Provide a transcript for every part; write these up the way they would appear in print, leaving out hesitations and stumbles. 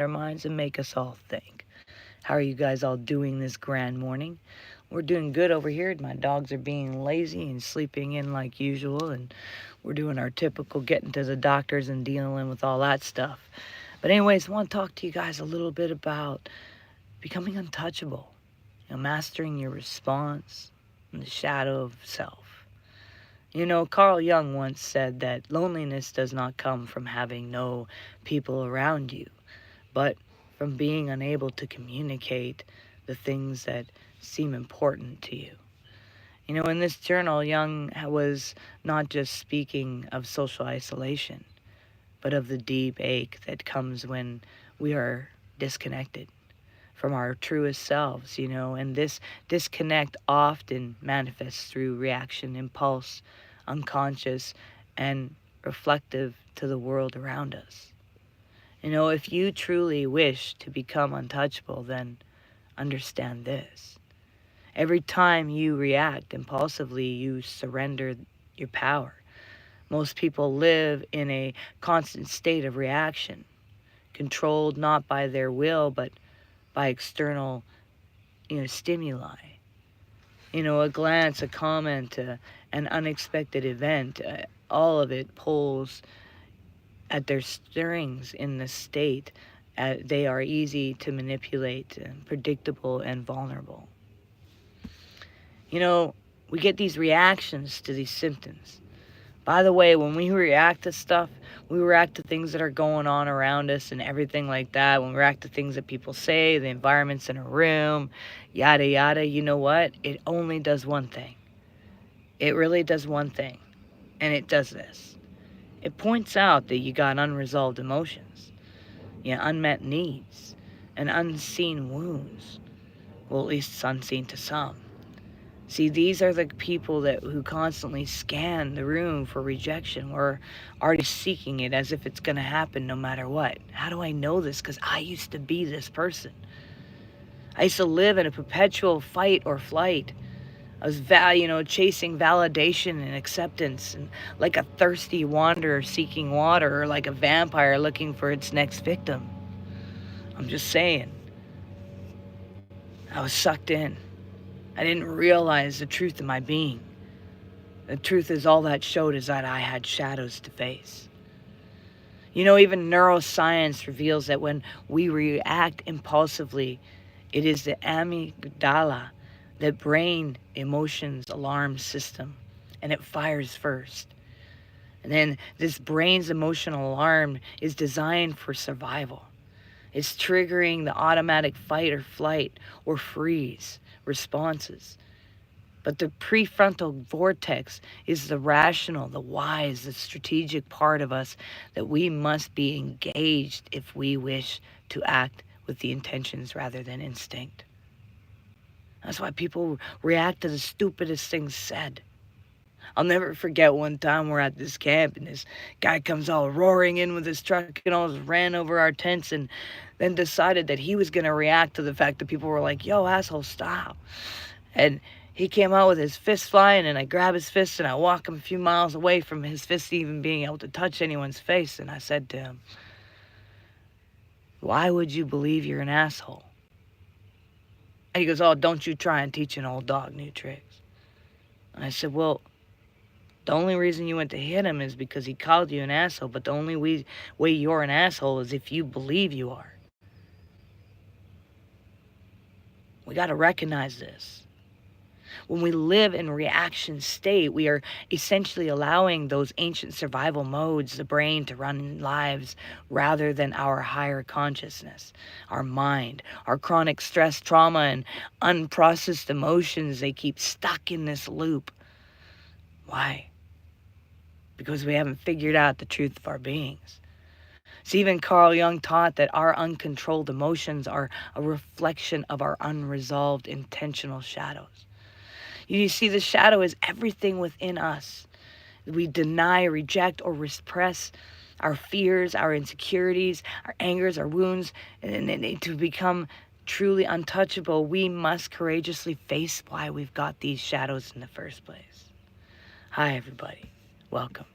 our minds and make us all think. How are you guys all doing this grand morning? We're doing good over here. My dogs are being lazy and sleeping in like usual, and we're doing our typical getting to the doctors and dealing with all that stuff. But anyways, I want to talk to you guys a little bit about becoming untouchable, mastering your response in the shadow of self. Carl Jung once said that loneliness does not come from having no people around you, but from being unable to communicate the things that seem important to you. In this journal, Jung was not just speaking of social isolation, but of the deep ache that comes when we are disconnected from our truest selves, and this disconnect often manifests through reaction, impulse, unconscious, and reflective to the world around us. If you truly wish to become untouchable, then understand this. Every time you react impulsively, you surrender your power. Most people live in a constant state of reaction, controlled not by their will, but by external, stimuli. A glance, a comment, an unexpected event, all of it pulls at their strings in the state. They are easy to manipulate, predictable, and vulnerable. You know, we get these reactions to these symptoms. By the way, when we react to stuff, we react to things that are going on around us and everything like that. When we react to things that people say, the environments in a room, yada yada, you know what? It only does one thing. It really does one thing. And it does this. It points out that you got unresolved emotions, unmet needs, and unseen wounds. Well, at least it's unseen to some. See, these are the people who constantly scan the room for rejection or already seeking it as if it's going to happen no matter what. How do I know this? Because I used to be this person. I used to live in a perpetual fight or flight. I was, chasing validation and acceptance, and like a thirsty wanderer seeking water, or like a vampire looking for its next victim. I'm just saying. I was sucked in. I didn't realize the truth of my being. The truth is, all that showed is that I had shadows to face. Even neuroscience reveals that when we react impulsively, it is the amygdala, the brain emotions alarm system, and it fires first. And then this brain's emotional alarm is designed for survival. It's triggering the automatic fight or flight or freeze responses. But the prefrontal vortex is the rational, the wise, the strategic part of us that we must be engaged if we wish to act with the intentions rather than instinct. That's why people react to the stupidest things said. I'll never forget one time we're at this camp and this guy comes all roaring in with his truck and all ran over our tents and then decided that he was going to react to the fact that people were like, yo, asshole, stop. And he came out with his fist flying, and I grab his fist and I walk him a few miles away from his fist even being able to touch anyone's face. And I said to him, why would you believe you're an asshole? And he goes, oh, don't you try and teach an old dog new tricks. And I said, well, the only reason you went to hit him is because he called you an asshole, but the only way you're an asshole is if you believe you are. We got to recognize this. When we live in reaction state, we are essentially allowing those ancient survival modes, the brain, to run lives rather than our higher consciousness, our mind, our chronic stress, trauma, and unprocessed emotions. They keep stuck in this loop. Why? Because we haven't figured out the truth of our beings. So even Carl Jung taught that our uncontrolled emotions are a reflection of our unresolved intentional shadows. You see, the shadow is everything within us. We deny, reject, or repress our fears, our insecurities, our angers, our wounds, and to become truly untouchable, we must courageously face why we've got these shadows in the first place. Hi, everybody. Welcome.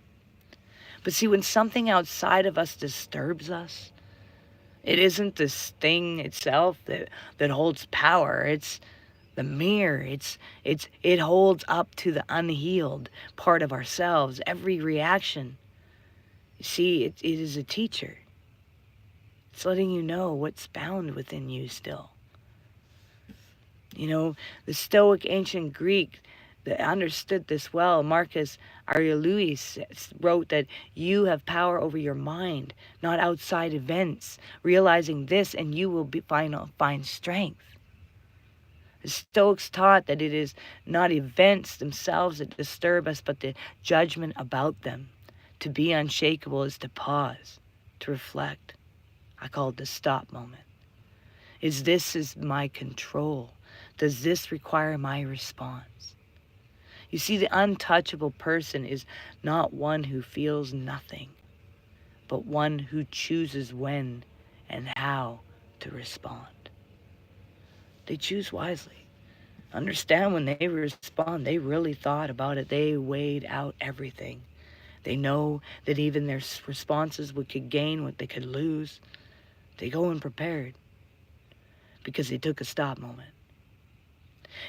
But see, when something outside of us disturbs us, It isn't this thing itself that holds power. It's the mirror. It holds up to the unhealed part of ourselves. Every reaction. You see, it is a teacher. It's letting you know what's bound within you still. You know, the Stoic ancient Greek that understood this well, Marcus Aurelius, wrote that you have power over your mind, not outside events. Realizing this, and you will find strength. The Stoics taught that it is not events themselves that disturb us, but the judgment about them. To be unshakable is to pause, to reflect. I call it the stop moment. Is my control? Does this require my response? You see, the untouchable person is not one who feels nothing, but one who chooses when and how to respond. They choose wisely. Understand when they respond, they really thought about it. They weighed out everything. They know that even their responses what could gain, what they could lose. They go in prepared because they took a stop moment.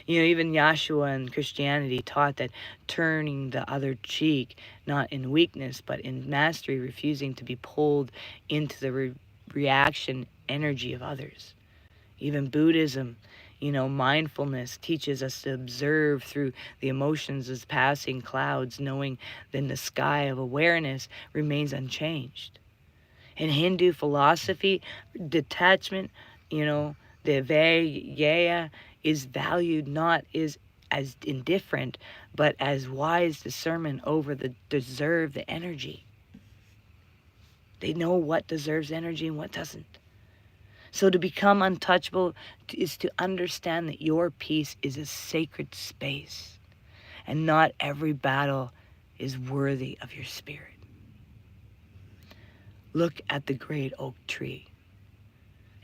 You know, even Yahshua in Christianity taught that turning the other cheek, not in weakness, but in mastery, refusing to be pulled into the reaction energy of others. Even Buddhism, you know, mindfulness teaches us to observe through the emotions as passing clouds, knowing then the sky of awareness remains unchanged. In Hindu philosophy, detachment, you know, the Vayaya is valued not as indifferent, but as wise discernment over the deserved energy. They know what deserves energy and what doesn't. So to become untouchable is to understand that your peace is a sacred space, and not every battle is worthy of your spirit. Look at the great oak tree.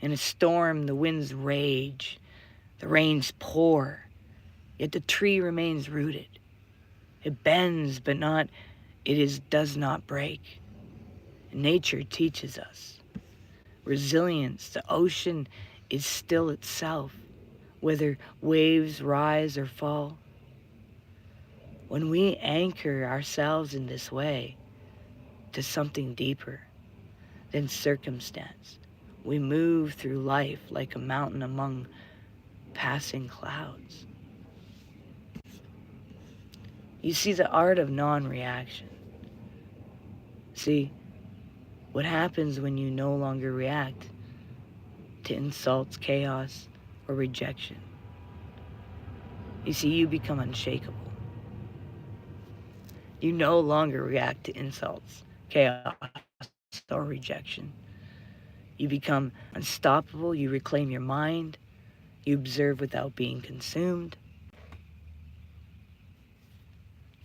In a storm, the winds rage, the rains pour, yet the tree remains rooted. It bends, but does not break. Nature teaches us resilience. The ocean is still itself, whether waves rise or fall. When we anchor ourselves in this way to something deeper than circumstance, we move through life like a mountain among passing clouds. You see the art of non-reaction. See, what happens when you no longer react to insults, chaos, or rejection? You see, you become unshakable. You no longer react to insults, chaos, or rejection. You become unstoppable. You reclaim your mind. You observe without being consumed.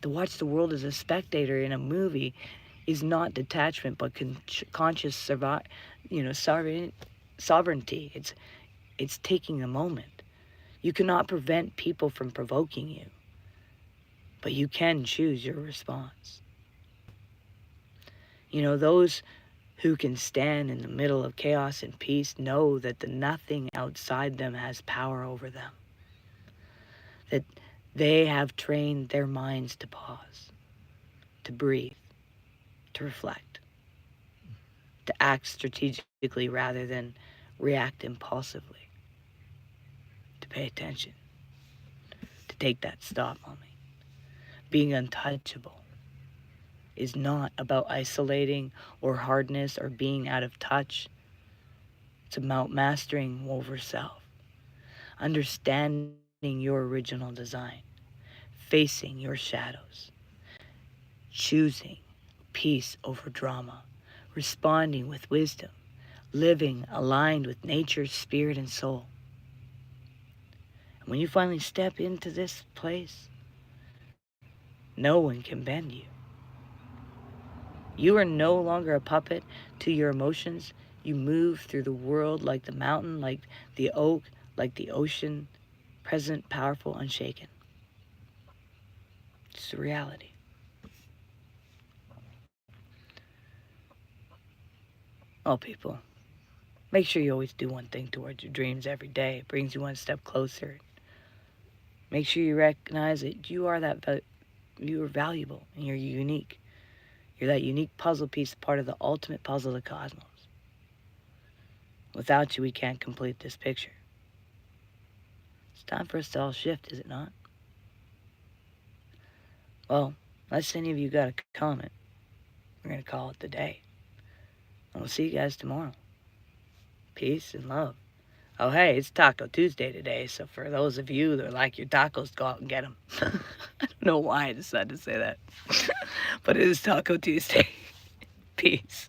To watch the world as a spectator in a movie is not detachment, but conscious sovereignty. It's taking a moment. You cannot prevent people from provoking you, but you can choose your response. You know, those who can stand in the middle of chaos and peace know that the nothing outside them has power over them. That they have trained their minds to pause, to breathe, to reflect, to act strategically rather than react impulsively, to pay attention, to take that stop moment. Being untouchable is not about isolating or hardness or being out of touch. It's about mastering over self, understanding your original design, facing your shadows, choosing peace over drama, responding with wisdom, living aligned with nature's spirit and soul. And when you finally step into this place, no one can bend you. You are no longer a puppet to your emotions. You move through the world like the mountain, like the oak, like the ocean, present, powerful, unshaken. It's the reality. Oh, people, Make sure you always do one thing towards your dreams every day. It brings you one step closer. Make sure you recognize that you are you are valuable and you're unique. You're that unique puzzle piece, part of the ultimate puzzle of the cosmos. Without you, we can't complete this picture. It's time for us to all shift, is it not? Well, unless any of you got a comment, we're going to call it the day. And we'll see you guys tomorrow. Peace and love. Oh, hey, it's Taco Tuesday today, so for those of you that like your tacos, go out and get them. I don't know why I decided to say that, but it is Taco Tuesday. Peace.